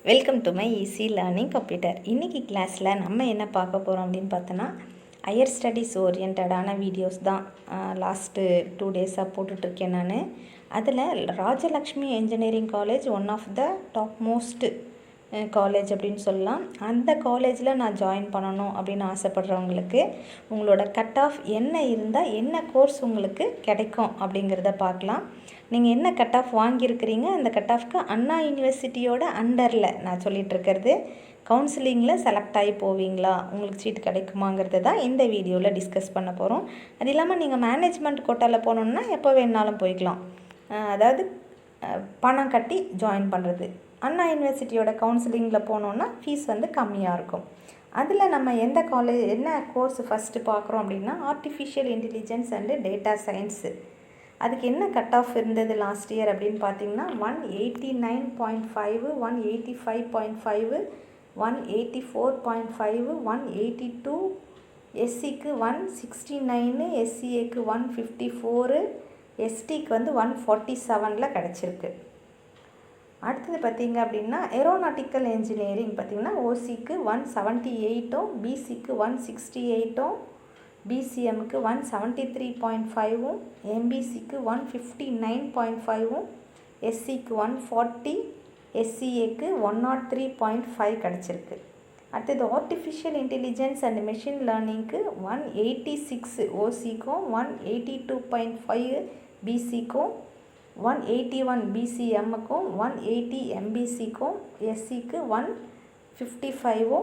Welcome to my easy learning computer. இன்றைக்கி கிளாஸில் நம்ம என்ன பார்க்க போகிறோம் அப்படின்னு பார்த்தோன்னா ஹையர் ஸ்டடீஸ் ஓரியன்டான வீடியோஸ் தான் லாஸ்ட்டு 2 டேஸாக போட்டுட்ருக்கேன் நான். அதில் Rajalakshmi engineering college one of the top most college அப்படின்னு சொல்லலாம். அந்த காலேஜில் நான் ஜாயின் பண்ணணும் அப்படின்னு ஆசைப்படுறவங்களுக்கு உங்களோட கட் ஆஃப் என்ன இருந்தால் என்ன கோர்ஸ் உங்களுக்கு கிடைக்கும் அப்படிங்கிறத பார்க்கலாம். நீங்கள் என்ன கட் ஆஃப் வாங்கியிருக்கிறீங்க, அந்த கட் ஆஃப்க்கு அண்ணா யூனிவர்சிட்டியோட அண்டரில் நான் சொல்லிகிட்ருக்கிறது கவுன்சிலிங்கில் செலக்ட் ஆகி போவீங்களா, உங்களுக்கு சீட் கிடைக்குமாங்கிறது தான் இந்த வீடியோவில் டிஸ்கஸ் பண்ண போகிறோம். அது இல்லாமல் நீங்கள் மேனேஜ்மெண்ட் கோட்டாவில் போகணுன்னா எப்போ வேணாலும் போய்க்கலாம். அதாவது பணம் கட்டி ஜாயின் பண்ணுறது. அண்ணா யூனிவர்சிட்டியோட கவுன்சிலிங்கில் போனோன்னா ஃபீஸ் வந்து கம்மியாக இருக்கும். அதில் நம்ம எந்த காலேஜ் என்ன கோர்ஸ் ஃபஸ்ட்டு பார்க்குறோம் அப்படின்னா artificial intelligence and data science. அதுக்கு என்ன கட் ஆஃப் இருந்தது லாஸ்ட் இயர் அப்படின்னு பார்த்தீங்கன்னா 189.5, 185.5, 184.5, 182, எஸ்சிக்கு 169, எஸ்சிஏக்கு 154, எஸ்டிக்கு வந்து 147 கிடச்சிருக்கு. அடுத்தது பார்த்திங்க அப்படின்னா ஏரோநாட்டிக்கல் இன்ஜினியரிங் பார்த்திங்கன்னா ஓசிக்கு 178, பிசிக்கு 168, பிசிஎம்க்கு 173.5, எம்பிசிக்கு 159.5, எஸ்சிக்கு 140, எஸ்சிஏக்கு 103.5 கிடச்சிருக்கு. அடுத்தது ஆர்டிஃபிஷியல் இன்டெலிஜென்ஸ் அண்ட் மெஷின் லேர்னிங்க்கு 186 ஓசிக்கும் 182.5 பிசிக்கும் 181 பிசிஎம்முக்கும் 180 எம்பிசிக்கும் எஸ்சிக்கு 155,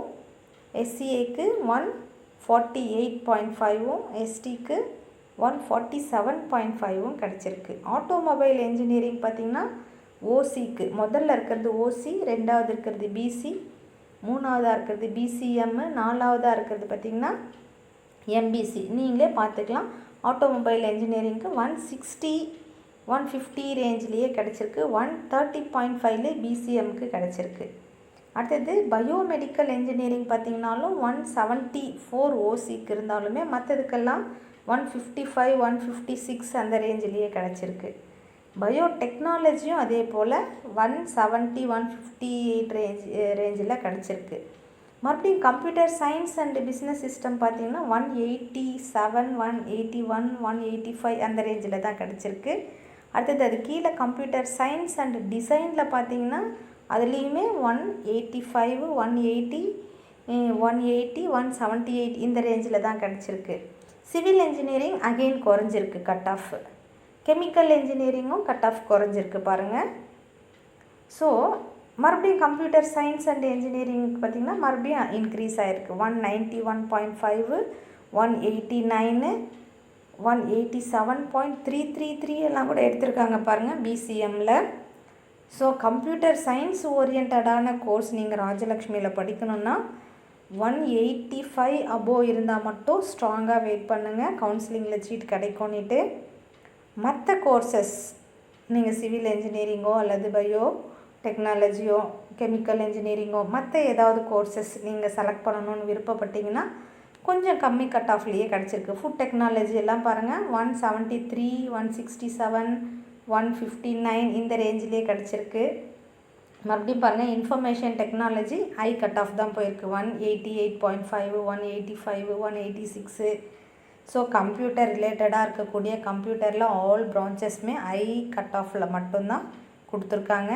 எஸ்சிஏக்கு 148.5, எஸ்டிக்கு 147.5 கிடச்சிருக்கு. ஆட்டோமொபைல் இன்ஜினியரிங் பார்த்திங்கன்னா ஓசிக்கு முதல்ல இருக்கிறது ஓசி, ரெண்டாவது இருக்கிறது பிசி, மூணாவதாக இருக்கிறது பிசிஎம், நாலாவதாக இருக்கிறது பார்த்திங்கன்னா எம்பிசி. நீங்களே பார்த்துக்கலாம். ஆட்டோமொபைல் இன்ஜினியரிங்க்கு 160, 150 ரேஞ்சிலேயே கிடச்சிருக்கு. 130.5 பிசிஎம்க்கு கிடச்சிருக்கு. அடுத்தது பயோமெடிக்கல் இன்ஜினியரிங் பார்த்திங்கனாலும் 174 ஓசிக்கு இருந்தாலுமே மற்றதுக்கெல்லாம் 155, 156 அந்த ரேஞ்சிலேயே கிடச்சிருக்கு. பயோடெக்னாலஜியும் அதே போல் 170, 158 ரேஞ்சில் கிடச்சிருக்கு. மறுபடியும் computer science and business system பார்த்திங்கன்னா 187, 181, 185 அந்த ரேஞ்சில் தான் கிடச்சிருக்கு. அடுத்தது அது கீழே கம்ப்யூட்டர் சயின்ஸ் அண்ட் டிசைனில் பார்த்திங்கன்னா அதுலேயுமே 185, 180, 180, 178 இந்த ரேஞ்சில் தான் கிடச்சிருக்கு. சிவில் இன்ஜினியரிங் அகெயின் குறைஞ்சிருக்கு கட் ஆஃப். கெமிக்கல் இன்ஜினியரிங்கும் கட் ஆஃப் குறைஞ்சிருக்கு பாருங்கள். ஸோ மறுபடியும் கம்ப்யூட்டர் சயின்ஸ் அண்ட் இன்ஜினியரிங் பார்த்திங்கன்னா மறுபடியும் இன்க்ரீஸ் ஆகிருக்கு. 191.5, 189, 187.333 எல்லாம் கூட எடுத்திருக்காங்க பாருங்கள் பிசிஎம்மில். ஸோ கம்ப்யூட்டர் சயின்ஸ் ஓரியன்டான கோர்ஸ் நீங்கள் ராஜலக்ஷ்மியில் படிக்கணுன்னா 185 அபோவ் இருந்தால் மட்டும் ஸ்ட்ராங்காக வெயிட் பண்ணுங்கள், கவுன்சிலிங்கில் சீட் கிடைக்கும்னுட்டு. மற்ற கோர்சஸ் நீங்கள் சிவில் இன்ஜினியரிங்கோ அல்லது பயோ டெக்னாலஜியோ கெமிக்கல் இன்ஜினியரிங்கோ மற்ற ஏதாவது கோர்சஸ் நீங்கள் செலக்ட் பண்ணணுன்னு விருப்பப்பட்டீங்கன்னா கொஞ்சம் கம்மி கட் ஆஃப்லேயே கிடச்சிருக்கு. ஃபுட் டெக்னாலஜி எல்லாம் பாருங்கள் 173, 167, 159 இந்த ரேஞ்சிலே கிடச்சிருக்கு. மறுபடியும் பாருங்கள் information technology high cut off தான் போயிருக்கு. 188.5, 185, 186. ஸோ கம்ப்யூட்டர் ரிலேட்டடாக இருக்கக்கூடிய கம்ப்யூட்டரில் ஆல் பிரான்ச்சஸ்மே ஹை கட் ஆஃபில் மட்டும்தான் கொடுத்துருக்காங்க.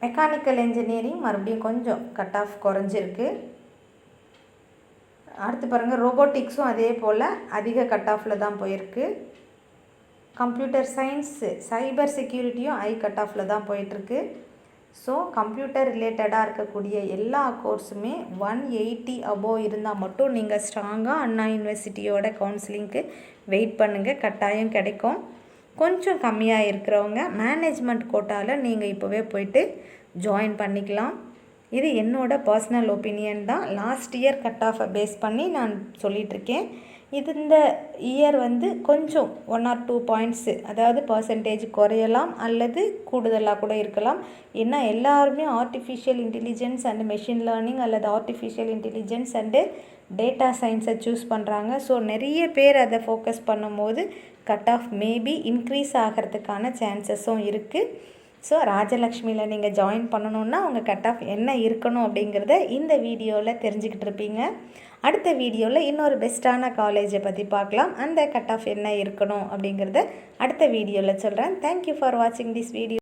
மெக்கானிக்கல் இன்ஜினியரிங் மறுபடியும் கொஞ்சம் கட் ஆஃப் குறைஞ்சிருக்கு. அடுத்து பாருங்கள் ரோபோட்டிக்ஸும் அதே போல் அதிக கட் ஆஃபில் தான் போயிருக்கு. கம்ப்யூட்டர் சயின்ஸு சைபர் செக்யூரிட்டியும் ஹை கட் ஆஃபில் தான் போயிட்டுருக்கு. ஸோ கம்ப்யூட்டர் ரிலேட்டடாக இருக்கக்கூடிய எல்லா கோர்ஸுமே 180 அபோவ் இருந்தால் மட்டும் நீங்கள் ஸ்ட்ராங்காக அண்ணா யூனிவர்சிட்டியோட கவுன்சிலிங்க்கு வெயிட் பண்ணுங்கள், கட்டாயம் கிடைக்கும். கொஞ்சம் கம்மியாக இருக்கிறவங்க மேனேஜ்மெண்ட் கோட்டாவில் நீங்கள் இப்போவே போயிட்டு ஜாயின் பண்ணிக்கலாம். இது என்னோடய பர்சனல் ஒப்பீனியன் தான். லாஸ்ட் இயர் கட் ஆஃபை பேஸ் பண்ணி நான் சொல்லிகிட்ருக்கேன். இது இந்த இயர் வந்து கொஞ்சம் 1 or 2 பாயிண்ட்ஸு அதாவது பர்சன்டேஜ் குறையலாம் அல்லது கூடுதலாக கூட இருக்கலாம். ஏன்னா எல்லாருமே artificial intelligence and machine learning அல்லது ஆர்டிஃபிஷியல் இன்டெலிஜென்ஸ் அண்டு டேட்டா சயின்ஸை சூஸ் பண்ணுறாங்க. ஸோ நிறைய பேர் அதை ஃபோக்கஸ் பண்ணும்போது கட் ஆஃப் மேபி இன்க்ரீஸ் ஆகிறதுக்கான சான்சஸும் இருக்குது. ஸோ ராஜலக்ஷ்மியில் நீங்கள் ஜாயின் பண்ணணுன்னா உங்கள் கட் ஆஃப் என்ன இருக்கணும் அப்படிங்கிறத இந்த வீடியோவில் தெரிஞ்சுக்கிட்டு இருப்பீங்க. அடுத்த வீடியோவில் இன்னொரு பெஸ்ட்டான காலேஜை பற்றி பார்க்கலாம். அந்த கட் ஆஃப் என்ன இருக்கணும் அப்படிங்கிறத அடுத்த வீடியோவில் சொல்கிறேன். தேங்க்யூ ஃபார் வாட்சிங் திஸ் வீடியோ.